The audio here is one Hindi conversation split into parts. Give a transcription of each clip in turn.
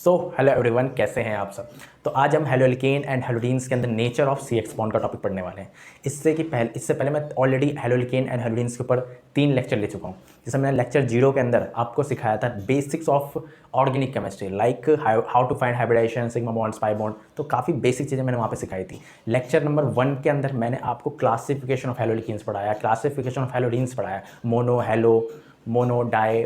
सो हेलो एवरीवन, कैसे हैं आप सब। तो आज हम हेलोल्केन एंड हेलोडीन्स के अंदर nature of C X bond का टॉपिक पढ़ने वाले हैं। इससे पहले मैं ऑलरेडी हेलोल्केन एंड हेलोडीन्स के ऊपर 3 लेक्चर ले चुका हूँ। जैसे मैंने लेक्चर 0 के अंदर आपको सिखाया था basics of organic chemistry, like how to find hybridisation, sigma bonds, pi bond. तो काफ़ी बेसिक चीज़ें मैंने वहाँ पे सिखाई थी। लेक्चर नंबर 1 के अंदर मैंने आपको क्लासिफिकेशन ऑफ हेलोल्केन्स पढ़ाया, क्लासिफिकेशन ऑफ हेलोडीन्स पढ़ाया, mono, halo, mono, di,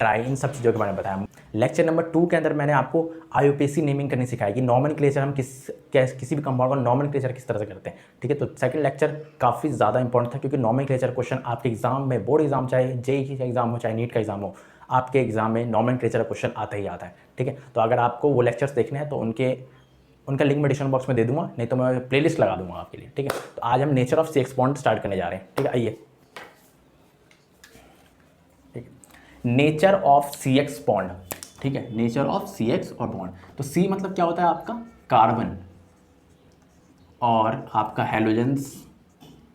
tri, इन सब चीज़ों के बारे में बताया। लेक्चर नंबर 2 के अंदर मैंने आपको आईयूपीएसी नेमिंग करनी सिखाई कि नॉमेनक्लेचर हम किसी भी कंपाउंड का नॉमेनक्लेचर किस तरह से करते हैं। ठीक है, तो सेकंड लेक्चर काफ़ी ज़्यादा इंपॉर्टेंट था क्योंकि नॉमेनक्लेचर क्वेश्चन आपके एग्जाम में, बोर्ड एग्जाम चाहे जेईई का एग्जाम हो चाहे नीट का एग्जाम हो, आपके एग्जाम में नॉमेनक्लेचर क्वेश्चन आता ही आता है। ठीक है, तो अगर आपको वो लेक्चर्स देखने हैं तो उनका लिंक मैं डिस्क्रिप्शन बॉक्स में दे दूंगा, नहीं तो मैं प्लेलिस्ट लगा दूंगा आपके लिए। ठीक है, तो आज हम nature of C X bond start करने जा रहे हैं। ठीक है, आइए। Nature of C X bond. ठीक है, नेचर ऑफ सी एक्स और बॉन्ड। तो सी मतलब क्या होता है आपका कार्बन, और आपका हेलोजेंस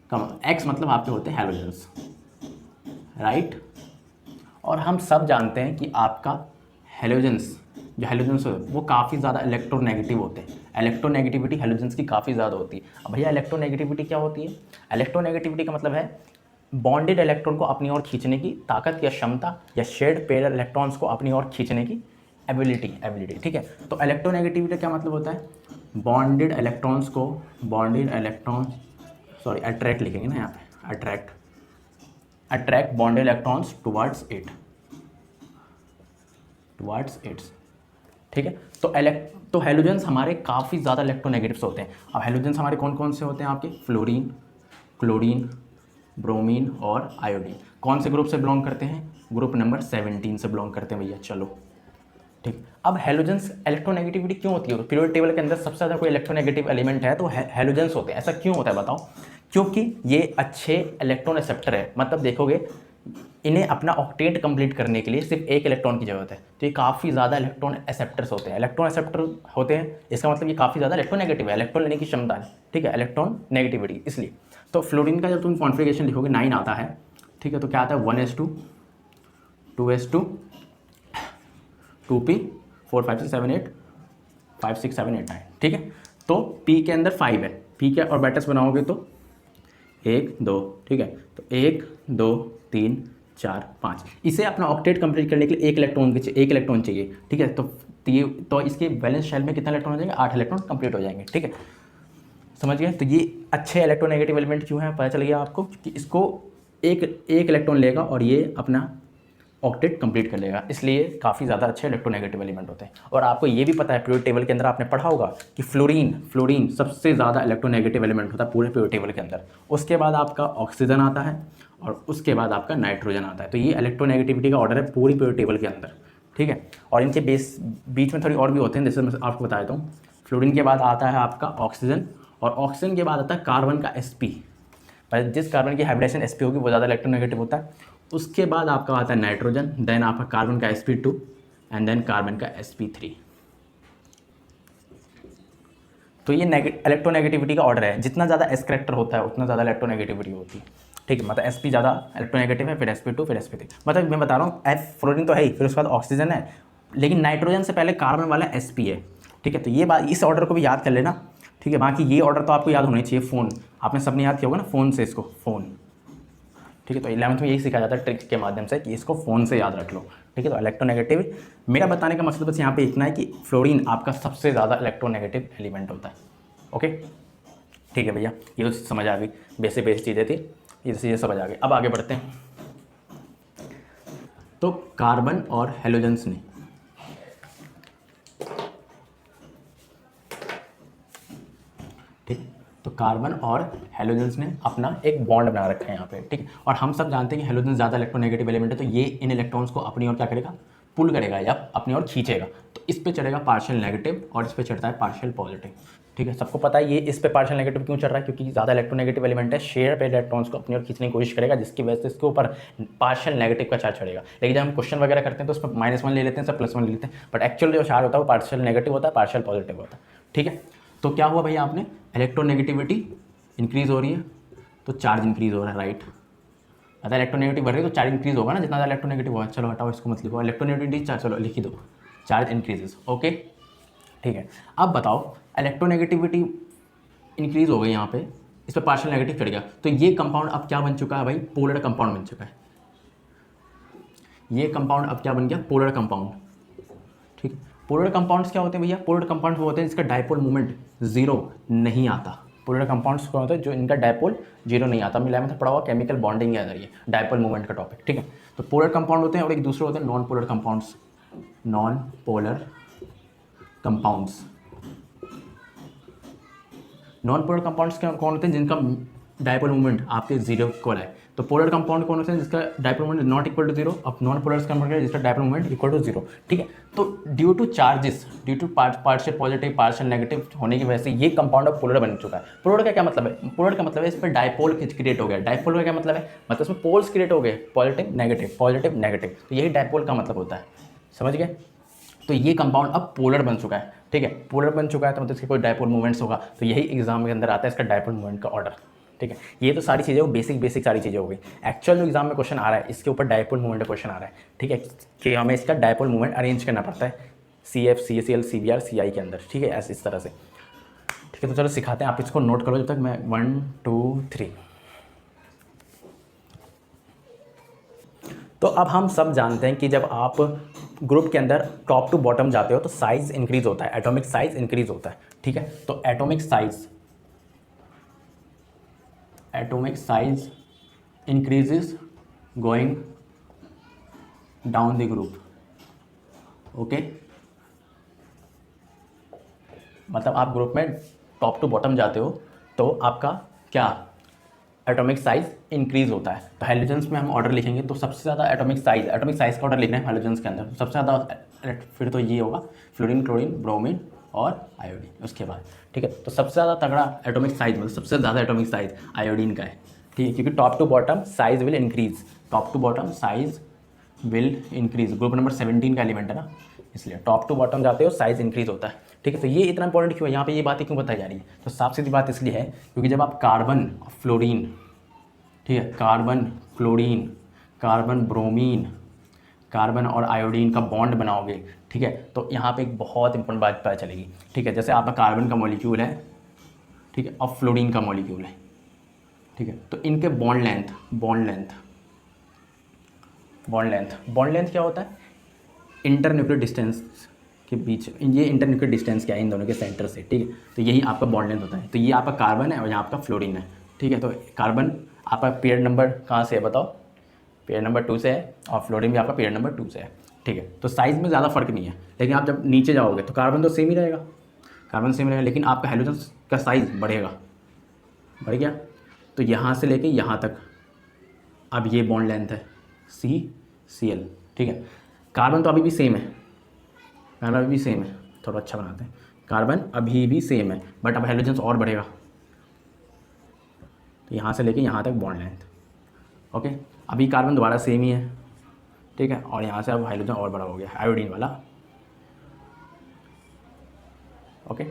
का एक्स मतलब आपके होते हैं हेलोजेंस, राइट। और हम सब जानते हैं कि आपका हेलोजेंस, जो हेलोजेंस होते हैं वो काफ़ी ज़्यादा इलेक्ट्रोनेगेटिव होते हैं। इलेक्ट्रोनेगेटिविटी हेलोजेंस की काफ़ी ज़्यादा होती है। अब भैया इलेक्ट्रोनेगेटिविटी क्या होती है? इलेक्ट्रोनेगेटिविटी का मतलब है बॉन्डेड इलेक्ट्रॉन को अपनी ओर खींचने की ताकत या क्षमता, या शेयर्ड पेयर इलेक्ट्रॉन्स को अपनी ओर खींचने की एबिलिटी। ठीक है, तो इलेक्ट्रोनेगेटिविटी क्या मतलब होता है? बॉन्डेड इलेक्ट्रॉन्स को, अट्रैक्ट लिखेंगे ना यहाँ पे, attract bonded electrons towards it's. ठीक है, तो हेलोजेंस हमारे काफ़ी ज़्यादा इलेक्ट्रोनेगेटिव्स होते हैं। अब हेलोजेंस हमारे कौन कौन से होते हैं आपके? फ्लोरीन, क्लोरीन, ब्रोमीन और आयोडीन। कौन से ग्रुप से बिलोंग करते हैं? ग्रुप नंबर 17 से बिलोंग करते हैं भैया। चलो ठीक, अब हेलोजेंस इलेक्ट्रोनेगेटिविटी क्यों होती है? पीरियोडिक टेबल के अंदर सबसे ज़्यादा कोई इलेक्ट्रोनेगेटिव एलिमेंट है तो हेलोजेंस होते हैं। ऐसा क्यों होता है बताओ? क्योंकि ये अच्छे इलेक्ट्रॉन एक्सेप्टर है। मतलब देखोगे, इन्हें अपना ऑक्टेट कंप्लीट करने के लिए सिर्फ एक इलेक्ट्रॉन की जरूरत है, तो ये काफ़ी ज़्यादा इलेक्ट्रॉन एक्सेप्टर्स होते हैं। इलेक्ट्रॉन एक्सेप्टर होते हैं, इसका मतलब ये काफ़ी ज़्यादा इलेक्ट्रोनेगेटिव है, इलेक्ट्रॉन लेने की क्षमता है। ठीक है, इलेक्ट्रॉन नेगेटिविटी। इसलिए तो फ्लोरीन का जब तुम कॉन्फ़िगरेशन लिखोगे 9 आता है। ठीक है, तो क्या आता है? 1s2, 2s2, 2p, 4 5 6 7 8, 5 6 7 8 9। ठीक है, तो p के अंदर 5 है। p के ऑर्बिटल्स बनाओगे तो 1 2। ठीक है, तो 1 2 3 4 5। इसे अपना ऑक्टेट कंप्लीट करने के लिए एक इलेक्ट्रॉन चाहिए। ठीक है, तो इसके बैलेंस शेल में कितना इलेक्ट्रॉन हो जाएंगे? 8 इलेक्ट्रॉन कंप्लीट हो जाएंगे। ठीक है, समझ गए? तो ये अच्छे इलेक्ट्रोनेगेटिव एलिमेंट क्यों है पता चल गया आपको कि इसको एक इलेक्ट्रॉन लेगा और ये अपना ऑक्टेट कंप्लीट कर लेगा, इसलिए काफ़ी ज़्यादा अच्छे इलेक्ट्रोनेगेटिव एलिमेंट होते हैं। और आपको ये भी पता है, पीरियोडिक टेबल के अंदर आपने पढ़ा होगा कि फ्लोरीन सबसे ज़्यादा इलेक्ट्रोनेगेटिव एलिमेंट होता है पूरे पीरियोडिक टेबल के अंदर। उसके बाद आपका ऑक्सीजन आता है और उसके बाद आपका नाइट्रोजन आता है। तो ये इलेक्ट्रोनेगेटिविटी का ऑर्डर है पूरी पीरियोडिक टेबल के अंदर। ठीक है, और इनके बीच में थोड़ी और भी होते हैं, जैसे मैं आपको बता देता हूँ। फ्लोरीन के बाद आता है आपका ऑक्सीजन, और ऑक्सीजन के बाद आता है कार्बन का sp। जिस कार्बन की हाइब्रिडेशन sp होगी वो ज़्यादा इलेक्ट्रोनेगेटिव होता है। उसके बाद आपका आता है नाइट्रोजन, देन आपका कार्बन का sp2 एंड देन कार्बन का sp3। तो ये इलेक्ट्रोनेगेटिविटी का ऑर्डर है। जितना ज़्यादा s करेक्टर होता है उतना ज़्यादा इलेक्ट्रोनेगेटिविटी होती है। ठीक है, मतलब sp ज़्यादा इलेक्ट्रोनेगेटिव है, फिर sp2, फिर sp3। मतलब मैं बता रहा हूँ, फ्लोरीन तो है ही, फिर उसके बाद ऑक्सीजन है, लेकिन नाइट्रोजन से पहले कार्बन वाला sp है। ठीक है, तो ये बात, इस ऑर्डर को भी याद कर लेना। ठीक है, बाकी ये ऑर्डर तो आपको याद होना चाहिए। फ़ोन आपने सबने याद किया होगा ना, फ़ोन से इसको, फ़ोन। ठीक है, तो 11th में यही सिखाया जाता है ट्रिक्स के माध्यम से कि इसको फ़ोन से याद रख लो। ठीक है, तो इलेक्ट्रोनेगेटिव, मेरा बताने का मकसद बस यहाँ पे इतना है कि फ्लोरीन आपका सबसे ज़्यादा इलेक्ट्रोनेगेटिव एलिमेंट होता है। ओके, ठीक है भैया, ये तो समझ आ गई, बेसिक चीज़ें थी, ये चीज़ें समझ आ गई। अब आगे बढ़ते हैं। तो कार्बन और हेलोजेंस ने तो कार्बन और हेलोजेंस ने अपना एक बॉन्ड बना रखा है यहाँ पे। ठीक है, और हम सब जानते हैं कि हेलोजेंस ज़्यादा इलेक्ट्रोनेगेटिव एलिमेंट है, तो ये इन इलेक्ट्रॉन्स को अपनी ओर क्या करेगा? पुल करेगा या अपनी ओर खींचेगा। तो इस पे चढ़ेगा पार्शियल नेगेटिव और इस पे चढ़ता है पार्शियल पॉजिटिव। ठीक है, सबको पता है ये इस पे पार्शियल नेगेटिव क्यों चढ़ रहा है, क्योंकि ज़्यादा इलेक्ट्रोनेगेटिव एलिमेंट है, शेयर पे इलेक्ट्रॉन्स को अपनी ओर खींचने की कोशिश करेगा, जिसकी वजह से इसके ऊपर पार्शियल नेगेटिव का चार्ज चढ़ेगा। लेकिन जब हम क्वेश्चन वगैरह करते हैं तो उसमें -1 ले लेते हैं, सब +1 ले लेते हैं, बट एक्चुअल जो चार्ज होता है वो पार्शियल नेगेटिव होता है, पार्शियल पॉजिटिव होता है। ठीक है, तो क्या हुआ भैया, आपने इलेक्ट्रोनेगेटिविटी इंक्रीज हो रही है तो चार्ज इंक्रीज हो रहा है, राइट। अगर इलेक्ट्रोनेगेटिव बढ़ रही है तो चार्ज इंक्रीज होगा ना, जितना ज़्यादा इलेक्ट्रोनेगेटिव होगा। चलो हटाओ, इसको मत लिखो, इलेक्ट्रोनेगेटिविटी चार्ज, चलो लिख ही दो, चार्ज इंक्रीजेस। ओके ठीक है, अब बताओ इलेक्ट्रोनेगेटिविटी इंक्रीज हो गई यहाँ पे, इस पर पार्शियल नेगेटिव चढ़ गया, तो ये कंपाउंड अब क्या बन चुका है भाई, पोलर कंपाउंड बन चुका है। ये कंपाउंड अब क्या बन गया, पोलर कंपाउंड। ठीक है, पोलर कंपाउंड्स क्या होते हैं भैया, पोलर कंपाउंड वो होते हैं जिसका डायपोल मोमेंट जीरो नहीं आता। पोलर कंपाउंड्स क्या होते हैं जो इनका डायपोल जीरो नहीं आता। हमने 11th में पढ़ा हुआ केमिकल बॉन्डिंग के अंदर ये डायपोल मोमेंट का टॉपिक। ठीक है, तो पोलर कंपाउंड होते हैं और एक दूसरे होते हैं non polar compounds. Non polar compounds, non polar compounds कौन होते हैं जिनका डायपोल मोमेंट आपके जीरो इक्वल है। तो पोलर कंपाउंड कौन होते हैं जिसका dipole moment not equal to zero, अब नॉन पोलर कंपाउंड जिसका dipole moment equal to zero. ठीक है, तो due to charges, due to partial positive partial negative होने की वजह से ये कंपाउंड अब पोलर बन चुका है। पोलर का क्या मतलब है, पोलर का मतलब है इस पर डायपोल क्रिएट हो गया। डायपोल का क्या मतलब है, मतलब इसमें पोल्स क्रिएट हो गए, पॉजिटिव नेगेटिव, तो यही डायपोल का मतलब होता है। समझ गए, तो ये कंपाउंड अब पोलर बन चुका है। ठीक है, पोलर बन चुका है तो मतलब इसके कोई डायपोल मूवमेंट्स होगा, तो यही एग्जाम के अंदर आता है इसका डायपोल मूवमेंट का ऑर्डर। ठीक है, ये तो सारी चीज़ें बेसिक सारी चीज़ें हो गई। एक्चुअल जो एग्जाम में क्वेश्चन आ रहा है इसके ऊपर डायपोल मूवमेंट का क्वेश्चन आ रहा है। ठीक है, कि हमें इसका डायपोल मूवमेंट अरेंज करना पड़ता है CF CCl CBr CI के अंदर। ठीक है, ऐसे इस तरह से। ठीक है, तो चलो सिखाते हैं, आप इसको नोट करो जब तक मैं 1 2 3। तो अब हम सब जानते हैं कि जब आप ग्रुप के अंदर टॉप टू बॉटम जाते हो तो साइज इंक्रीज होता है, एटॉमिक साइज इंक्रीज होता है। ठीक है, तो atomic size increases going down the group. Okay, मतलब आप ग्रुप में टॉप टू बॉटम जाते हो तो आपका क्या एटॉमिक साइज इंक्रीज होता है। तो हाइड्रोजन्स में हम ऑर्डर लिखेंगे तो सबसे ज़्यादा एटॉमिक साइज का ऑर्डर लिखना है हाइड्रोजन्स के अंदर, तो सबसे ज़्यादा फिर तो ये होगा फ्लोरीन क्लोरीन ब्रोमीन और आयोडीन उसके बाद। ठीक है, तो सबसे ज़्यादा तगड़ा एटॉमिक साइज मतलब सबसे ज़्यादा एटॉमिक साइज आयोडीन का है। ठीक है, क्योंकि top to bottom size will increase, top to bottom size will increase, group number 17 का एलिमेंट है ना, इसलिए टॉप टू बॉटम जाते हो साइज इंक्रीज होता है। ठीक है, तो ये इतना इंपॉर्टेंट क्यों है, यहाँ पे ये बातें क्यों बताई जा रही है, तो साफ सीधी बात इसलिए है क्योंकि जब आप कार्बन फ्लोरीन, ठीक है, carbon fluorine carbon bromine carbon और आयोडीन का बॉन्ड बनाओगे, ठीक है, तो यहाँ पे एक बहुत इंपॉर्टेंट बात पता चलेगी। ठीक है, जैसे आपका कार्बन का मॉलिक्यूल है, ठीक है, और फ्लोरीन का मॉलिक्यूल है, ठीक है, तो इनके बॉन्ड लेंथ क्या होता है, इंटरन्यूक्लियर डिस्टेंस के बीच, ये इंटरन्यूक्लियर डिस्टेंस क्या है इन दोनों के सेंटर से। ठीक है, तो यही आपका बॉन्ड लेंथ होता है। तो ये आपका कार्बन है और यहाँ आपका फ्लोरीन है। ठीक है, तो कार्बन आपका पेयर नंबर कहाँ से है बताओ, पेयर नंबर 2 से है, और फ्लोरीन भी आपका पेयर नंबर 2 से है। ठीक है, तो साइज़ में ज़्यादा फर्क नहीं है, लेकिन आप जब नीचे जाओगे तो कार्बन तो सेम ही रहेगा, लेकिन आपका हाइड्रोजन का साइज़ बढ़ गया। तो यहाँ से लेके यहाँ तक अब ये बॉन्ड लेंथ है CCl। ठीक है, कार्बन तो अभी भी सेम है, थोड़ा अच्छा बनाते हैं, कार्बन अभी भी सेम है, बट अब हाइड्रोजन और बढ़ेगा, तो यहाँ से लेके यहाँ तक बॉन्ड लेंथ। ओके, अभी कार्बन दोबारा सेम ही है, ठीक है, और यहाँ से अब हाइड्रोजन और बड़ा हो गया आयोडीन वाला। ओके,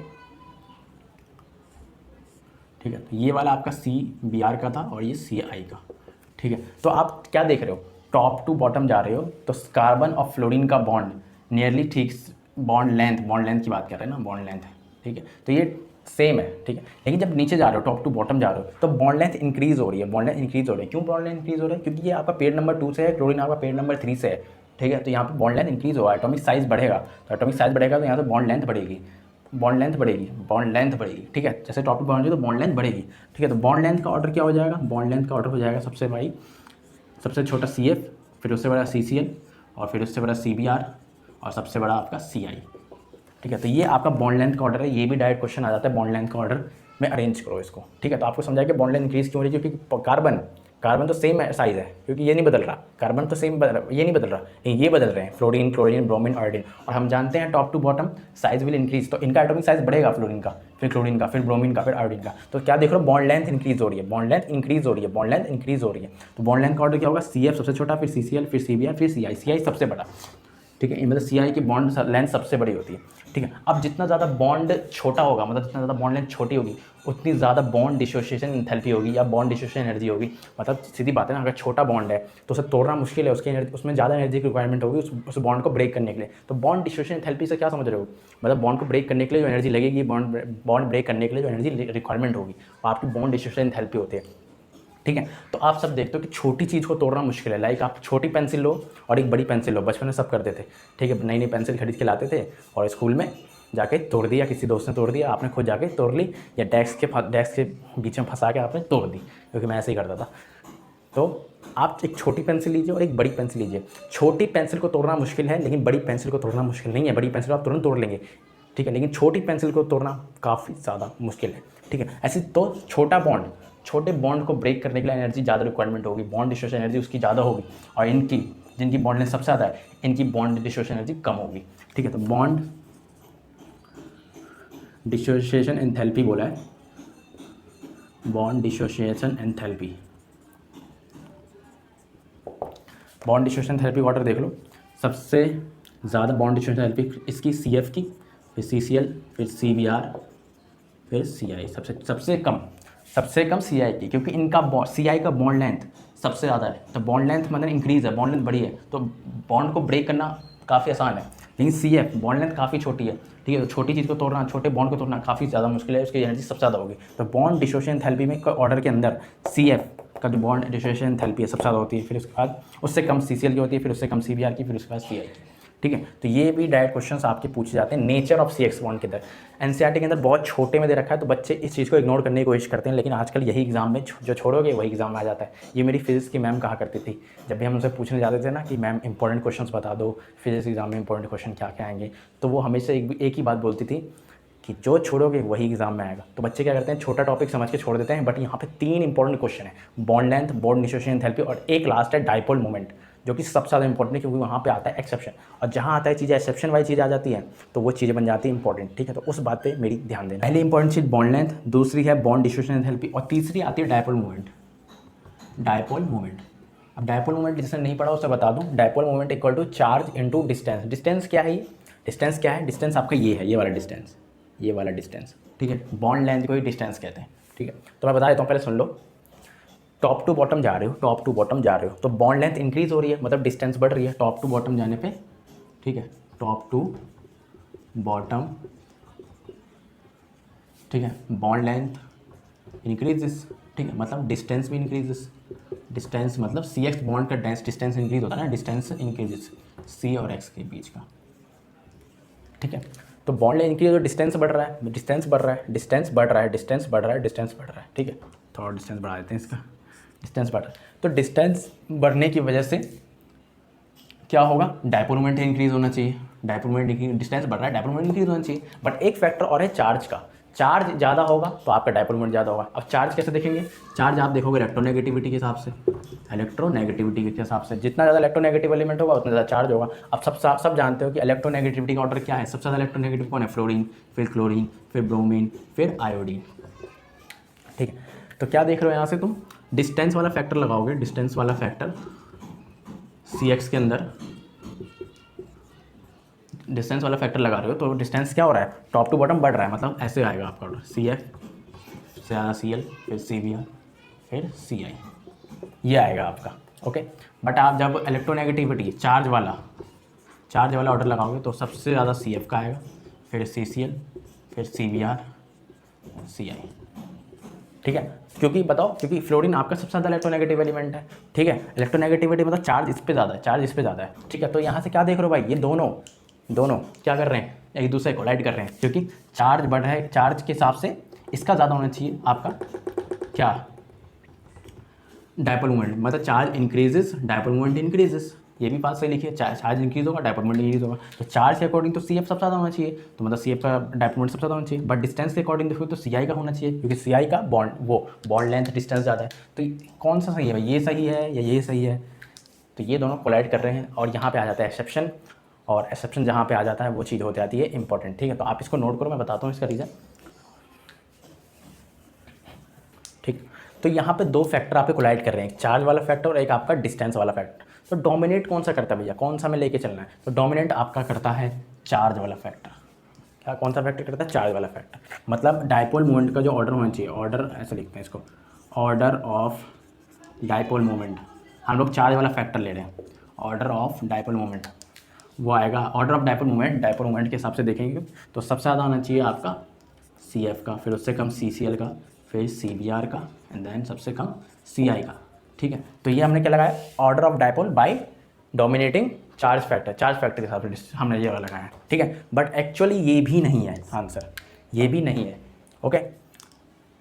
ठीक है, तो ये वाला आपका CBr का था और ये CI का। ठीक है, तो आप क्या देख रहे हो, टॉप टू बॉटम जा रहे हो, तो कार्बन और फ्लोरीन का बॉन्ड नियरली ठीक, बॉन्ड लेंथ की बात कर रहे हैं ना, बॉन्ड लेंथ है। ठीक है, तो ये सेम है। ठीक है, लेकिन जब नीचे जा रहे हो, टॉप टू बॉटम जा रहे हो, तो बॉन्ड लेंथ इंक्रीज हो रही है, क्यों बॉन्ड लेंथ इंक्रीज हो रहा है, क्योंकि ये आपका पेयर नंबर 2 से है, क्लोरीन आपका पेयर नंबर 3 से है। ठीक है, तो यहाँ पे बॉन्ड लेंथ इंक्रीज होगा, एटॉमिक साइज बढ़ेगा, तो एटॉमिक साइज बढ़ेगा तो यहाँ से बॉन्ड लेंथ बढ़ेगी। ठीक है, जैसे टॉप टू बॉन्ड तो बॉन्ड लेंथ बढ़ेगी। ठीक है, तो बॉन्ड लेंथ का ऑर्डर क्या हो जाएगा, बॉन्ड लेंथ का ऑर्डर हो जाएगा सबसे छोटा CF, फिर उससे बड़ा CCl, और फिर उससे बड़ा CBr, और सबसे बड़ा आपका CI। ठीक है, तो ये आपका बॉन्ड लेंथ का ऑर्डर है, ये भी डायरेक्ट क्वेश्चन आ जाता है, बॉन्ड लेंथ का ऑर्डर में अरेंज करो इसको। ठीक है, तो आपको समझाया कि बॉन्ड लेंथ इंक्रीज क्यों हो रही है, क्योंकि कार्बन तो सेम साइज है, क्योंकि ये नहीं बदल रहा, कार्बन तो सेम ये नहीं बदल रहा, ये बदल रहे हैं फ्लोरीन क्लोरीन ब्रोमीन आयोडीन, और हम जानते हैं top to bottom size will increase, तो इनका एटॉमिक साइज बढ़ेगा, फ्लोरीन का, फिर क्लोरीन का, फिर ब्रोमीन का, फिर आयोडीन का। तो क्या देख रहे हो, बॉन्ड लेंथ इंक्रीज हो रही है, तो बॉन्ड लेंथ का ऑर्डर क्या होगा, CF सबसे छोटा, फिर CCl, फिर CBr, फिर CI सबसे बड़ा। ठीक है, मतलब सी आई की बॉन्ड लेंथ सबसे बड़ी होती है। ठीक है, अब जितना ज़्यादा बॉन्ड छोटा होगा, मतलब जितना ज़्यादा बॉन्ड लेंथ छोटी होगी, उतनी ज़्यादा बॉन्ड डिसोसिएशन एंथैल्पी होगी या बॉन्ड डिसोसिएशन एनर्जी होगी। मतलब सीधी बात है ना, अगर छोटा बॉन्ड है तो उसे तोड़ना मुश्किल है, उसकी एनर्जी, उसमें ज़्यादा एनर्जी की रिक्वायरमेंट होगी उस बॉन्ड को ब्रेक करने के लिए। तो बॉन्ड डिसोसिएशन एंथैल्पी से क्या समझ रहे हो, मतलब बॉन्ड को ब्रेक करने के लिए जो एनर्जी लगेगी, बॉन्ड ब्रेक करने के लिए जो एनर्जी रिक्वायरमेंट होगी, वो आपकी बॉन्ड डिसोसिएशन एंथैल्पी होती है। ठीक है, तो आप सब देखते हो कि छोटी चीज़ को तोड़ना मुश्किल है। लाइक आप छोटी पेंसिल लो और एक बड़ी पेंसिल लो, बचपन में सब करते थे। ठीक है, नई नई पेंसिल खरीद के लाते थे और स्कूल में जाके तोड़ दिया, किसी दोस्त ने तोड़ दिया, आपने खुद जाके तोड़ ली, या डेस्क के बीच में फंसा के आपने तोड़ दी, क्योंकि मैं ऐसे ही करता था। तो आप एक छोटी पेंसिल लीजिए और एक बड़ी पेंसिल लीजिए। छोटी पेंसिल को तोड़ना मुश्किल है, लेकिन बड़ी पेंसिल को तोड़ना मुश्किल नहीं है। बड़ी पेंसिल आप तुरंत तोड़ लेंगे, ठीक है, लेकिन छोटी पेंसिल को तोड़ना काफ़ी ज़्यादा मुश्किल है। ठीक है, ऐसे तो छोटे बॉन्ड को ब्रेक करने के लिए एनर्जी ज़्यादा रिक्वायरमेंट होगी, बॉन्ड डिसोसिएशन एनर्जी उसकी ज़्यादा होगी, और इनकी जिनकी बॉन्ड लेंथ सबसे ज़्यादा है, इनकी बॉन्ड डिसोसिएशन एनर्जी कम होगी। ठीक है, तो बॉन्ड डिसोसिएशन एंथैल्पी बोला है, bond dissociation enthalpy, bond dissociation enthalpy water देख लो। सबसे ज़्यादा बॉन्ड डिसोसिएशन एंथैल्पी इसकी CF की, फिर CCl, फिर CBr, फिर CI। सबसे कम CI की, क्योंकि इनका CI का बॉन्ड लेंथ सबसे ज़्यादा है। तो बॉन्ड लेंथ मतलब इंक्रीज़ है, बॉन्ड लेंथ बड़ी है, तो बॉन्ड को ब्रेक करना काफ़ी आसान है। लेकिन CF बॉन्ड लेंथ काफ़ी छोटी है। ठीक है, तो छोटी चीज़ को तोड़ना, छोटे बॉन्ड को तोड़ना काफ़ी ज़्यादा मुश्किल है, उसकी एनर्जी सबसे ज़्यादा होगी। तो बॉन्ड डिसोसिएशन एंथैल्पी में ऑर्डर के अंदर CF का जो बॉन्ड डिसोसिएशन एंथैल्पी है सबसे ज़्यादा होती है, फिर उसके बाद उससे कम CCl की होती है, फिर उससे कम CBr की, फिर उसके बाद CI की। ठीक है, तो ये भी डायरेक्ट क्वेश्चंस आपके पूछे जाते हैं नेचर ऑफ CX बॉन्ड के अंदर। NCERT के अंदर बहुत छोटे में दे रखा है, तो बच्चे इस चीज़ को इग्नोर करने की कोशिश करते हैं, लेकिन आजकल यही एग्जाम में जो छोड़ोगे वही एग्जाम में आ जाता है। ये मेरी फिजिक्स की मैम कहा करती थी, जब भी हम उनसे पूछने जाते थे ना कि मैम इंपॉर्टेंट क्वेश्चंस बता दो, फिजिक्स एग्जाम में इंपॉर्टेंट क्वेश्चन क्या क्या आएंगे, तो वो हमेशा एक ही बात बोलती थी कि जो छोड़ोगे वही एग्जाम में आएगा। तो बच्चे क्या करते हैं, छोटा टॉपिक समझ के छोड़ देते हैं, बट यहाँ पे 3 इंपॉर्टेंट क्वेश्चन है, bond length, bond dissociation enthalpy, और एक लास्ट है डाइपोल मोमेंट, जो कि सबसे ज़्यादा इंपॉर्टेंट है, क्योंकि वहाँ पे आता है एक्सेप्शन, और जहाँ आता है चीज़ें एक्सेप्शन वाली चीज़ आ जाती है तो वो चीज़ें बन जाती है इंपॉर्टेंट। ठीक है, तो उस बात पे मेरी ध्यान देना। पहली इंपॉर्टेंट चीज़ बॉन्ड लेंथ, दूसरी है बॉन्ड डिसोसिएशन एंथैल्पी, और तीसरी आती है डाइपोल मोमेंट। अब डाइपोल मोमेंट जिसने नहीं पढ़ा उसे बता दूँ, dipole moment equal to charge into distance. Distance क्या है, डिस्टेंस आपका ये है, ये वाला डिस्टेंस। ठीक है, बॉन्ड लेंथ को ही डिस्टेंस कहते हैं। ठीक है, तो मैं बता देता हूँ, पहले सुन लो। टॉप टू बॉटम जा रहे हो, तो बॉन्ड लेंथ इंक्रीज हो रही है, मतलब डिस्टेंस बढ़ रही है टॉप टू बॉटम जाने पे। ठीक है, टॉप टू बॉटम, ठीक है, बॉन्ड लेंथ इंक्रीजेस। ठीक है, मतलब डिस्टेंस भी इंक्रीजेस। डिस्टेंस मतलब CX बॉन्ड का डिस्टेंस इंक्रीज होता है ना, डिस्टेंस इंक्रीजेस C और X के बीच का। ठीक है, तो बॉन्ड लेंथ इंक्रीज, तो डिस्टेंस बढ़ रहा है, डिस्टेंस बढ़ रहा है। ठीक है, थोड़ा डिस्टेंस बढ़ा देते हैं इसका, डिस्टेंस बढ़ रहा है, तो डिस्टेंस बढ़ने की वजह से क्या होगा, डाइपोल मोमेंट इंक्रीज होना चाहिए। डिस्टेंस बढ़ रहा है, डाइपोल मोमेंट इंक्रीज होना चाहिए। बट एक फैक्टर और है चार्ज का, चार्ज ज़्यादा होगा तो आपका डाइपोल मोमेंट ज़्यादा होगा। अब चार्ज कैसे देखेंगे, चार्ज आप देखोगे इलेक्ट्रोनेगेटिविटी के हिसाब से, जितना ज़्यादा इलेक्ट्रोनेगेटिव एलिमेंट होगा उतना ज़्यादा चार्ज होगा। अब सब जानते हो कि इलेक्ट्रोनेगेटिविटी का ऑर्डर क्या है, सबसे ज़्यादा इलेक्ट्रोनेगेटिव कौन है, फ्लोरीन, फिर क्लोरीन, फिर ब्रोमीन, फिर आयोडीन। ठीक है, तो क्या देख रहे हो यहाँ से तुम, डिस्टेंस वाला फैक्टर लगाओगे, डिस्टेंस वाला फैक्टर CX के अंदर डिस्टेंस वाला फैक्टर लगा रहे हो, तो डिस्टेंस क्या हो रहा है, टॉप टू बॉटम बढ़ रहा है, मतलब ऐसे आएगा आपका ऑर्डर, CF से ज़्यादा CL, फिर CBr, फिर CI, ये आएगा आपका। ओके, बट आप जब इलेक्ट्रोनेगेटिविटी चार्ज वाला ऑर्डर लगाओगे तो सबसे ज़्यादा CF का आएगा, फिर CCl, फिर CBr, CI। ठीक है, क्योंकि फ्लोरीन आपका सबसे ज़्यादा इलेक्ट्रोनेगेटिव एलिमेंट है। ठीक है, इलेक्ट्रोनेगेटिविटी मतलब चार्ज इस पे ज़्यादा है, ठीक है, तो यहाँ से क्या देख रहे हो भाई, ये दोनों क्या कर रहे हैं, एक दूसरे को कोलाइड कर रहे हैं, क्योंकि चार्ज बढ़ रहा है, चार्ज के हिसाब से इसका ज़्यादा होना चाहिए आपका क्या, डाइपोल मोमेंट, मतलब charge increases, dipole moment increases. ये भी बात सही लिखी है, चार्ज इंक्रीज होगा, डाइपोल मोमेंट इंक्रीज होगा। तो चार्ज के अकॉर्डिंग तो CF सबसे ज़्यादा होना चाहिए, तो मतलब CF का डाइपोल मोमेंट सबसे ज़्यादा होना चाहिए। बट डिस्टेंस के अकॉर्डिंग देखो तो CI का होना चाहिए, क्योंकि CI का बॉन्ड लेंथ डिस्टेंस ज़्यादा है। तो कौन सा सही है भाई, ये सही है या ये सही है, तो ये दोनों कोलाइड कर रहे हैं, और यहाँ पे आ जाता है एक्सेप्शन, और एक्सेप्शन जहाँ पे आ जाता है वो चीज़ हो जाती है इंपॉर्टेंट। ठीक है, तो आप इसको नोट करो, मैं बताता हूँ इसका रीज़न। ठीक, तो यहाँ पे 2 फैक्टर आप कोलाइड कर रहे हैं, एक चार्ज वाला फैक्टर और एक आपका डिस्टेंस वाला फैक्टर। तो डोमिनेट कौन सा करता है भैया, कौन सा में लेके चलना है, तो डोमिनेट आपका करता है चार्ज वाला फैक्टर। क्या कौन सा फैक्टर करता है, चार्ज वाला फैक्टर। मतलब डायपोल मोमेंट का जो ऑर्डर होना चाहिए, ऑर्डर ऐसे लिखते हैं इसको, ऑर्डर ऑफ डायपोल मोमेंट, हम लोग चार्ज वाला फैक्टर ले रहे हैं, ऑर्डर ऑफ डायपोल मोमेंट वो आएगा। ऑर्डर ऑफ डायपोल मोमेंट के हिसाब से देखेंगे तो सबसे ज़्यादा आना चाहिए आपका CF का, फिर उससे कम CCL का, फिर CBR का, एंड देन सबसे कम CI का। ठीक है, तो ये हमने क्या लगाया, order of dipole by dominating charge factor के हिसाब से हमने ये वाला लगाया। ठीक है, बट एक्चुअली ये भी नहीं है आंसर, ये भी नहीं है। ओके,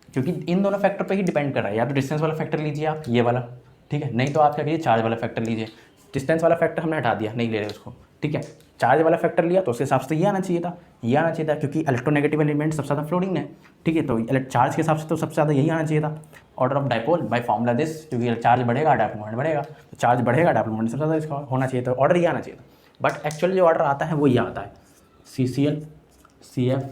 क्योंकि इन दोनों फैक्टर पे ही डिपेंड कर रहा है, या तो डिस्टेंस वाला फैक्टर लीजिए आप, ये वाला, ठीक है, नहीं तो आप क्या कीजिए, चार्ज वाला फैक्टर लीजिए। डिस्टेंस वाला फैक्टर हमने हटा दिया, नहीं ले रहे उसको, ठीक है। चार्ज वाला फैक्टर लिया तो उसके हिसाब से ये आना चाहिए था, ये आना चाहिए था, क्योंकि इलेक्ट्रोनेगेटिव एलिमेंट सबसे ज़्यादा फ्लोटिंग है, ठीक है, तो चार्ज के हिसाब से तो सबसे ज़्यादा यही आना चाहिए था, order of dipole by formula this, क्योंकि चार्ज बढ़ेगा डायपोल मोमेंट बढ़ेगा, तो चार्ज बढ़ेगा डायपोल मोमेंट सबसे ज़्यादा इसका होना चाहिए, तो ऑर्डर ये आना चाहिए था। बट एक्चुअली जो ऑर्डर आता है वो ये आता है, CCL CF,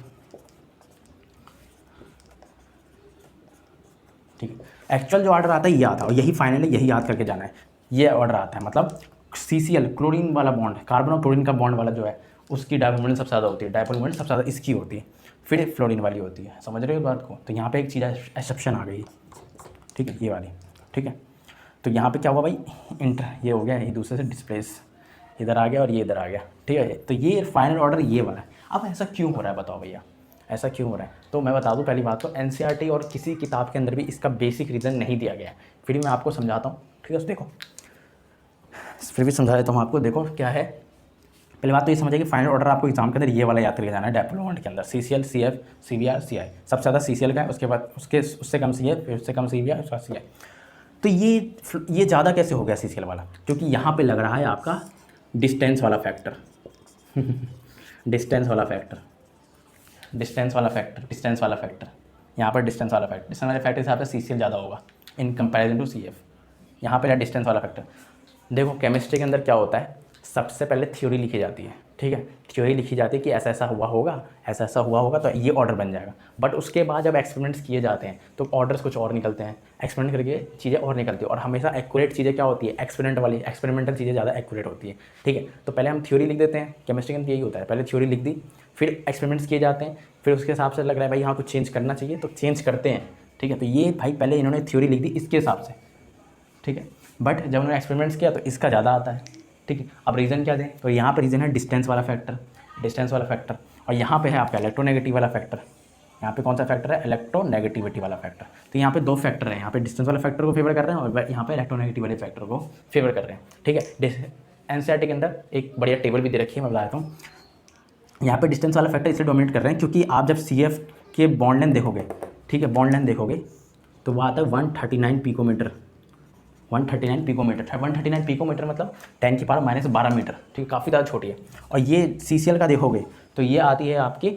ठीक है, एक्चुअल जो ऑर्डर आता है ये आता है, और यही फाइनली यही याद करके जाना है, ये ऑर्डर आता है। मतलब CCL क्लोरीन वाला बॉन्ड, कार्बन और क्लोरीन का बॉन्ड वाला जो है उसकी डायपोल मोमेंट सबसे ज़्यादा होती है, डायपोल मोमेंट सबसे ज़्यादा इसकी होती है, फिर फ्लोरीन वाली होती है। समझ रहे हो बात को? तो यहाँ पे एक चीज़ एक्सेप्शन आ गई, ठीक है, ये वाली, ठीक है। तो यहाँ पे क्या हुआ भाई, ये हो गया एक दूसरे से डिस्प्लेस, इधर आ गया और ये इधर आ गया, ठीक है। तो ये फाइनल ऑर्डर ये वाला है। अब ऐसा क्यों हो रहा है बताओ भैया, ऐसा क्यों हो रहा है? तो मैं बता दूं, पहली बात तो NCERT और किसी किताब के अंदर भी इसका बेसिक रीज़न नहीं दिया गया है, फिर भी मैं आपको समझाता हूँ, ठीक है। तो देखो, फिर भी समझा देता हूँ आपको। देखो क्या है, पहली बात तो ये समझिए कि फाइनल ऑर्डर आपको एग्जाम के अंदर ये वाला याद करके जाना है, डायपोल मोमेंट के अंदर CCL CF CBR CI, सबसे ज़्यादा CCL का है, उसके बाद उससे कम CF, फिर उससे कम CBR, उसका CI। तो ये ज़्यादा कैसे हो गया CCL वाला, क्योंकि यहाँ पर लग रहा है आपका डिस्टेंस वाला फैक्टर डिस्टेंस वाला फैक्टर यहाँ पर डिस्टेंस वाले फैक्टर के हिसाब से CCL ज़्यादा होगा इन कंपैरिजन टू CF। यहाँ पे डिस्टेंस वाला फैक्टर। देखो केमिस्ट्री के अंदर क्या होता है, सबसे पहले थ्योरी लिखी जाती है, ठीक है, थ्योरी लिखी जाती है कि ऐसा ऐसा हुआ होगा, ऐसा ऐसा हुआ होगा, तो ये ऑर्डर बन जाएगा। बट उसके बाद जब एक्सपेरिमेंट्स किए जाते हैं तो ऑर्डर्स कुछ और निकलते हैं, एक्सपेरिमेंट करके चीज़ें और निकलती है, और हमेशा एक्यूरेट चीज़ें क्या होती है, एक्सपेरिमेंटल चीज़ें ज़्यादा एक्यूरेट होती है, ठीक है। तो पहले हम थ्योरी लिख देते हैं, केमिस्ट्री के अंदर यही होता है, पहले थ्योरी लिख दी, फिर एक्सपेरिमेंट्स किए जाते हैं, फिर उसके हिसाब से लग रहा है भाई हाँ कुछ चेंज करना चाहिए तो चेंज करते हैं, ठीक है। तो ये भाई पहले इन्होंने थ्योरी लिख दी इसके हिसाब से, ठीक है, बट जब उन्होंने एक्सपेरिमेंट्स किया तो इसका ज़्यादा आता है, ठीक है। अब रीज़न क्या दें, तो यहाँ पर रीज़न है डिस्टेंस वाला फैक्टर, और यहाँ पे है आपका इलेक्ट्रोनेगेटिव वाला फैक्टर। यहाँ पे कौन सा फैक्टर है, इलेक्ट्रोनेगेटिविटी वाला फैक्टर। तो यहाँ पे दो फैक्टर हैं, यहाँ पे डिस्टेंस वाला फैक्टर को फेवर कर रहे हैं और यहाँ पे इलेक्ट्रोनेगेटिव वाले फैक्टर को फेवर कर रहे हैं, ठीक है। NCERT के अंदर एक बढ़िया टेबल भी दे रखी है, मैं बताता हूँ। यहाँ पे डिस्टेंस वाला फैक्टर इसलिए डोमिनेट कर रहे हैं क्योंकि आप जब CF के बॉन्ड लेंथ देखोगे, ठीक है, बॉन्ड लेंथ देखोगे तो वो आता है 139 पिकोमीटर। 139 पिकोमीटर मतलब 10 की पावर -12 मीटर, ठीक है, काफ़ी ज़्यादा छोटी है। और ये CCL का देखोगे तो ये आती है आपकी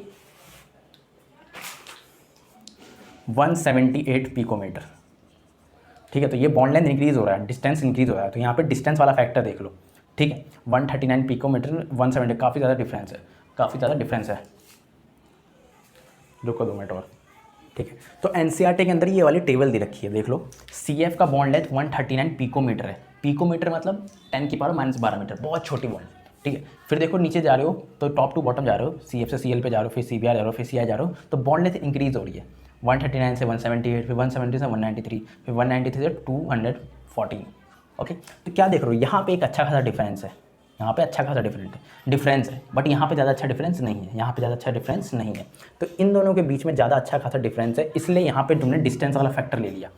178 पिकोमीटर, ठीक है। तो ये बॉन्ड लेंथ इंक्रीज़ हो रहा है, डिस्टेंस इंक्रीज़ हो रहा है, तो यहाँ पे डिस्टेंस वाला फैक्टर देख लो, ठीक है। 139 पिकोमीटर 170, काफ़ी ज़्यादा डिफरेंस है, रुको 2 मिनट और, ठीक है। तो NCERT के अंदर ये वाली टेबल दे रखी है, देख लो। CF का बॉन्ड लेंथ 139 पिकोमीटर है, पिकोमीटर मतलब 10 की पावर -12 मीटर, बहुत छोटी बॉन्ड, ठीक है। फिर देखो नीचे जा रहे हो तो टॉप टू बॉटम जा रहे हो, CF से CL पे जा रहे हो, फिर CBR जा रहे हो, फिर CI जा रहे हो, तो बॉन्ड लेंथ इंक्रीज़ हो रही है, 139 से 178, फिर 170 से 193, फिर 193 से 214, ओके। तो क्या देख रहे हो, यहाँ पे एक अच्छा खासा डिफरेंस है, यहाँ पे अच्छा खासा डिफरेंस है, बट यहाँ पे ज़्यादा अच्छा डिफरेंस नहीं है, तो इन दोनों के बीच में ज़्यादा अच्छा खासा डिफरेंस है, इसलिए यहाँ पे तुमने डिस्टेंस वाला फैक्टर ले लिया,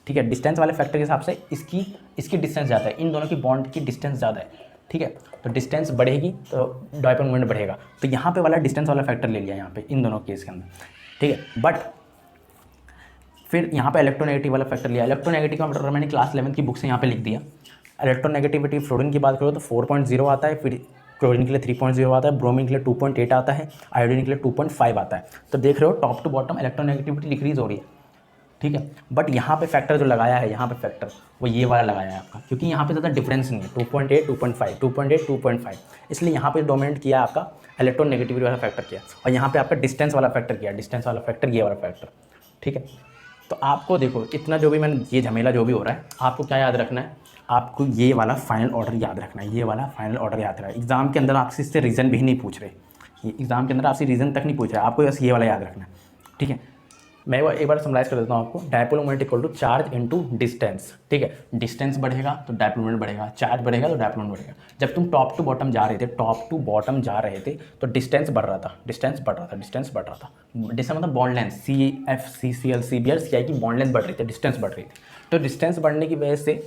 ठीक है। डिस्टेंस वाले फैक्टर के हिसाब से इसकी डिस्टेंस ज़्यादा है, इन दोनों की बॉन्ड की डिस्टेंस ज़्यादा है, ठीक है। तो डिस्टेंस बढ़ेगी तो डायपोल मोमेंट बढ़ेगा, तो यहाँ पे वाला डिस्टेंस वाला फैक्टर ले लिया यहाँ पे इन दोनों केस के अंदर, ठीक है। बट फिर यहाँ पे इलेक्ट्रोनेगेटिव वाला फैक्टर लिया, इलेक्ट्रोनेगेटिव का मतलब मैंने क्लास 11 की बुक से यहाँ पे लिख दिया। इलेक्ट्रोनेगेटिविटी फ्लोरीन की बात करो तो 4.0 आता है, फिर क्लोरीन के लिए 3.0 आता है, ब्रोमीन के लिए 2.8 आता है, आयोडीन के लिए 2.5 आता है। तो देख रहे हो top to bottom electronegativity decrease हो रही है, ठीक है। बट यहाँ पे फैक्टर जो लगाया है, यहाँ पे फैक्टर वो ये वाला लगाया है आपका, क्योंकि यहाँ पे ज़्यादा डिफरेंस नहीं है, 2.8 2.5 2.8 2.5, इसलिए यहाँ पे डोमिनेट किया आपका इलेक्ट्रोनेगेटिविटी वाला फैक्टर किया, और यहाँ पे आपका डिस्टेंस वाला फैक्टर किया, डिस्टेंस वाला फैक्टर ये वाला फैक्टर, ठीक है। तो आपको देखो इतना जो भी मैंने ये झमेला जो भी हो रहा है, आपको क्या याद रखना है, आपको ये वाला फाइनल ऑर्डर याद रखना है, ये वाला फाइनल ऑर्डर याद रखना है। एग्जाम के अंदर आपसे इससे रीज़न भी नहीं पूछ रहे, एग्जाम के अंदर आपसे रीज़न तक नहीं पूछ रहे, आपको बस ये वाला याद रखना है, ठीक है। मैं एक बार समराइज कर देता हूँ आपको। Dipole moment equal to charge into distance, ठीक है। डिस्टेंस बढ़ेगा तो डायपोल मोमेंट बढ़ेगा, चार्ज बढ़ेगा तो डायपोल मोमेंट बढ़ेगा। जब तुम टॉप टू बॉटम जा रहे थे, टॉप टू बॉटम जा रहे थे तो डिस्टेंस बढ़ रहा था, डिस्टेंस बढ़ रहा था, डिस्टेंस बढ़ रहा था। डिस्टेंस मतलब bond length, CF CCL CBR CI की बॉन्ड लेंथ बढ़ रही थी, डिस्टेंस बढ़ रही थी। तो डिस्टेंस बढ़ने की वजह से,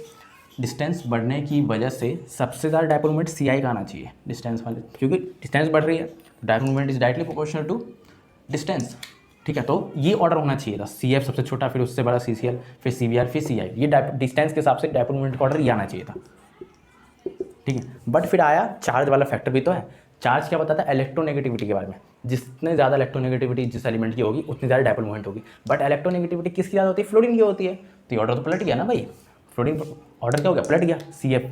डिस्टेंस बढ़ने की वजह से सबसे ज़्यादा डायपोल मोमेंट CI का आना चाहिए, डिस्टेंस वाले, क्योंकि डिस्टेंस बढ़ रही है तो dipole moment is directly proportional to distance, ठीक है। तो ये ऑर्डर होना चाहिए था, CF सबसे छोटा, फिर उससे बड़ा CCL, फिर CBR, फिर CI। ये डिस्टेंस के हिसाब से डायपोल मोमेंट का ऑर्डर ये आना चाहिए था, ठीक है। बट फिर आया चार्ज वाला फैक्टर भी तो है। चार्ज क्या बताता है? इलेक्ट्रोनेगेटिविटी के बारे में। जितने ज़्यादा इलेक्ट्रोनेगेटिविटी जिस एलिमेंट की होगी उतनी ज़्यादा डायपोल मोमेंट होगी। बट इलेक्ट्रोनेगेटिविटी किसकी ज़्यादा होती है? फ्लोरीन की होती है। तो ये ऑर्डर तो पलट गया ना भाई, फ्लोरीन ऑर्डर क्या हो गया? पलट गया। CF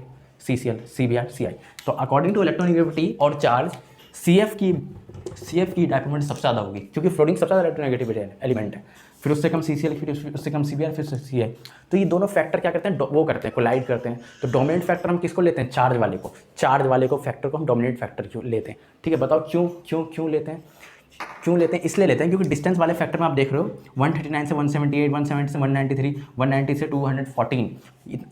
CCL CBR CI। तो अकॉर्डिंग टू इलेक्ट्रोनेगेटिविटी और चार्ज, CF की डायपोल मोमेंट सबसे ज़्यादा होगी, क्योंकि फ्लोरीन सबसे ज़्यादा इलेक्ट्रोनेगेटिविटी एलिमेंट है। फिर उससे कम CCL, फिर उससे कम CBR, फिर CI। तो ये दोनों फैक्टर क्या करते हैं? वो करते हैं, कोलाइड करते हैं। तो डोमिनेंट फैक्टर हम किसको लेते हैं? चार्ज वाले को। चार्ज वाले को फैक्टर को हम डोमिनेंट फैक्टर क्यों लेते हैं? ठीक है, बताओ क्यों लेते हैं? क्यों लेते हैं? इसलिए लेते हैं क्योंकि डिस्टेंस वाले फैक्टर में आप देख रहे हो 139 से 178, 170 से 193, 190 से 214,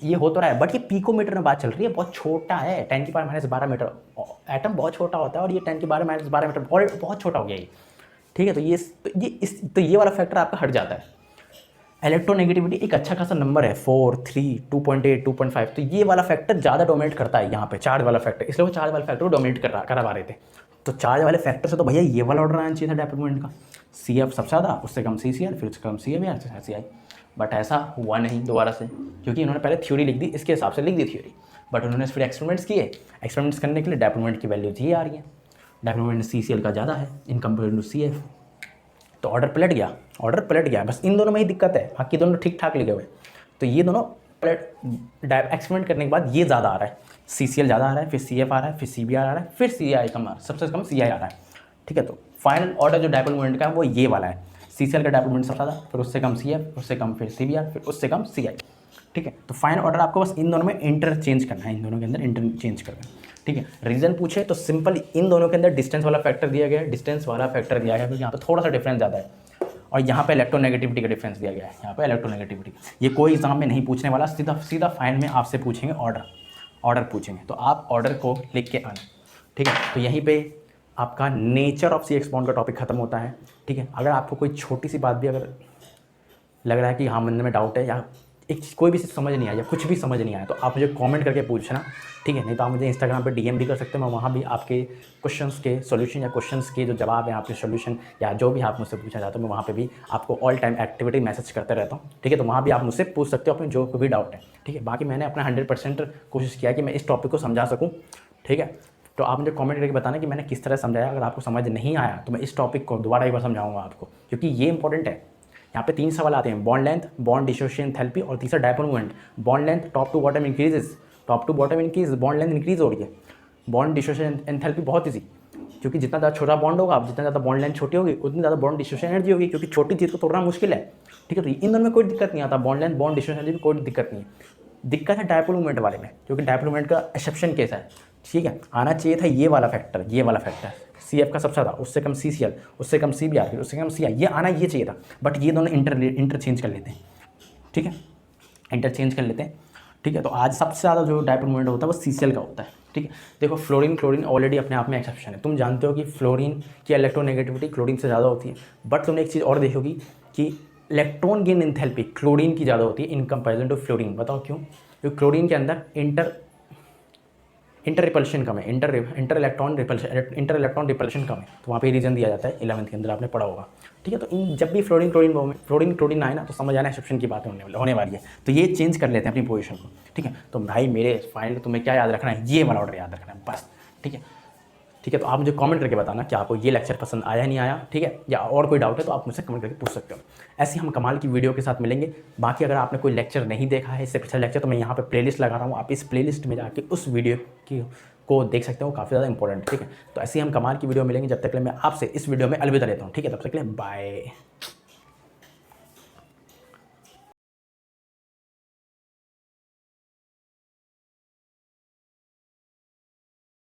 ये हो तो रहा है। बट ये पिकोमीटर में बात चल रही है, बहुत छोटा है, 10⁻12 मीटर। एटम बहुत छोटा होता है और ये 10⁻12 मीटर बहुत छोटा हो गया ये, ठीक है। तो ये वाला फैक्टर आपका हट जाता है। इलेक्ट्रोनेगेटिविटी एक अच्छा खासा नंबर है, 4, 3, 2.8, 2.5। तो ये वाला फैक्टर ज़्यादा डोमिनेट करता है यहाँ पे, चार्ज वाला फैक्टर, इसलिए वो चार्ज वाले फैक्टर को डोमिनेट करवा रहे थे। तो चार्ज वाले फैक्टर से तो भैया ये वाला ऑर्डर आना चाहिए था डायपोल मोमेंट का। CF सबसे ज़्यादा, उससे कम CCL, फिर उससे कम CBR, CI। बट ऐसा हुआ नहीं दोबारा से, क्योंकि इन्होंने पहले थ्योरी लिख दी, इसके हिसाब से लिख दी थ्योरी। बट उन्होंने फिर एक्सपेरिमेंट्स किए, एक्सपेरिमेंट्स करने के लिए डायपोल मोमेंट की वैल्यूज ये आ रही है। डायपोल मोमेंट CCL का ज़्यादा है इन कंपेयर टू CF। तो ऑर्डर पलट गया, बस इन दोनों में ही दिक्कत है, बाकी दोनों ठीक ठाक लिखे हुए। तो ये दोनों एक्सपेरिमेंट करने के बाद ये ज़्यादा आ रहा है, CCL ज़्यादा आ रहा है, फिर CF आ रहा है, फिर CBR आ रहा है, फिर CI सबसे कम CI आ रहा है, ठीक है। तो फाइनल ऑर्डर जो डायपोल मोमेंट का है वो ये वाला है। CCL का डायपोल मोमेंट सबसे ज़्यादा, फिर उससे कम CF, उससे कम फिर CBR, फिर उससे कम CI, ठीक है। तो फाइनल ऑर्डर आपको बस इन दोनों में इंटरचेंज करना है, इन दोनों के अंदर इंटरचेंज करना है, ठीक है। रीजन पूछे तो सिंपल इन दोनों के अंदर डिस्टेंस वाला फैक्टर दिया गया है, डिस्टेंस वाला फैक्टर दिया गया है, क्योंकि यहाँ पर थोड़ा सा डिफरेंस ज़्यादा है। और यहाँ पे इलेक्ट्रोनेगेटिविटी का डिफरेंस दिया गया है, यहाँ पे इलेक्ट्रोनेगेटिविटी। ये कोई एग्जाम में नहीं पूछने वाला, सीधा फाइनल में आपसे पूछेंगे ऑर्डर पूछेंगे, तो आप ऑर्डर को लिख के आना, ठीक है। तो यहीं पे आपका नेचर ऑफ CX बॉन्ड का टॉपिक खत्म होता है, ठीक है। अगर आपको कोई छोटी सी बात भी अगर लग रहा है कि हाँ मन में डाउट है, या कोई भी चीज़ समझ नहीं आई या कुछ भी समझ नहीं आया, तो आप मुझे कमेंट करके पूछना, ठीक है। नहीं तो आप मुझे इंस्टाग्राम पे DM भी कर सकते हैं, मैं वहाँ भी आपके क्वेश्चंस के सॉल्यूशन या क्वेश्चंस के जो जवाब हैं, आपके सॉल्यूशन या जो भी आप मुझसे पूछना चाहते हो, मैं वहाँ पे भी आपको ऑल टाइम एक्टिविटी मैसेज करते रहता हूँ, ठीक है। तो वहाँ भी आप मुझसे पूछ सकते हो अपने जो कोई भी डाउट है, ठीक है। बाकी मैंने अपना 100% कोशिश किया कि मैं इस टॉपिक को समझा सकूँ, ठीक है। तो आप मुझे कमेंट करके बताना कि मैंने किस तरह समझाया। अगर आपको समझ नहीं आया तो मैं इस टॉपिक को दोबारा एक बार समझाऊंगा आपको, क्योंकि ये इंपॉर्टेंट है। यहाँ पे 3 सवाल आते हैं, bond length, bond dissociation enthalpy, और तीसरा dipole moment. Bond length top to bottom increases, top to bottom increase, bond length increase हो रही है। बॉन्ड डिसोसिएशन एंथैल्पी बहुत ईजी, क्योंकि जितना ज़्यादा छोटा बॉन्ड होगा, जितना ज़्यादा बॉन्ड लेंथ छोटी होगी, उतनी ज़्यादा बॉन्ड डिसोसिएशन एनर्जी होगी, क्योंकि छोटी चीज़ को तोड़ना मुश्किल है, ठीक है। तो इन दोनों में कोई दिक्कत नहीं आता, bond length, bond dissociation energy में कोई दिक्कत नहीं है। दिक्कत है डायपोल मोमेंट वाले में, क्योंकि डायपोल मोमेंट का एक्सेप्शन केस है, ठीक है। आना चाहिए था ये वाला फैक्टर, CF का सबसे ज़्यादा, उससे कम CCL, उससे कम CBR, फिर उससे कम CI, ये आना ये चाहिए था। बट ये दोनों इंटरचेंज कर लेते हैं, ठीक है, इंटरचेंज कर लेते हैं, ठीक है। तो आज सबसे ज़्यादा जो डायपोल मोमेंट होता है वो CCL का होता है, ठीक है। देखो क्लोरीन ऑलरेडी अपने आप में एक्सेप्शन है, तुम जानते हो कि फ्लोरीन की इलेक्ट्रोनेगेटिविटी क्लोरीन से ज़्यादा होती है। बट तुमने एक चीज़ और देखोगी कि इलेक्ट्रॉन गेन एंथैल्पी क्लोरीन की ज़्यादा होती है इन कंपेरिजन टू फ्लोरीन। बताओ क्यों? क्योंकि क्लोरीन के अंदर इंटर रिपल्शन कम है, इंटर इलेक्ट्रॉन रिपल्शन कम है। तो वहाँ पे रीजन दिया जाता है, 11th के अंदर आपने पढ़ा होगा, ठीक है। तो इन जब भी फ्लोरीन आए ना, तो समझ आना एक्सेप्शन की बात होने वाली है। तो ये चेंज कर लेते हैं अपनी पोजीशन को, ठीक है। तो भाई मेरे फाइनल तुम्हें क्या याद रखना है? ये वाला ऑर्डर याद रखना है बस, ठीक है। ठीक है, तो आप मुझे कमेंट करके बताना कि आपको ये लेक्चर पसंद आया नहीं आया, ठीक है। या और कोई डाउट है तो आप मुझसे कमेंट करके पूछ सकते हो। ऐसे हम कमाल की वीडियो के साथ मिलेंगे। बाकी अगर आपने कोई लेक्चर नहीं देखा है, इससे पिछला लेक्चर, तो मैं यहाँ पे प्लेलिस्ट लगा रहा हूँ, आप इस प्लेलिस्ट में जाके उस वीडियो को देख सकते हो, काफ़ी ज़्यादा इंपॉर्टेंट, ठीक है। तो ऐसे ही हम कमाल की वीडियो मिलेंगे। जब तक के लिए मैं आपसे इस वीडियो में अलविदा लेता हूँ, ठीक है। तब तक के लिए बाय।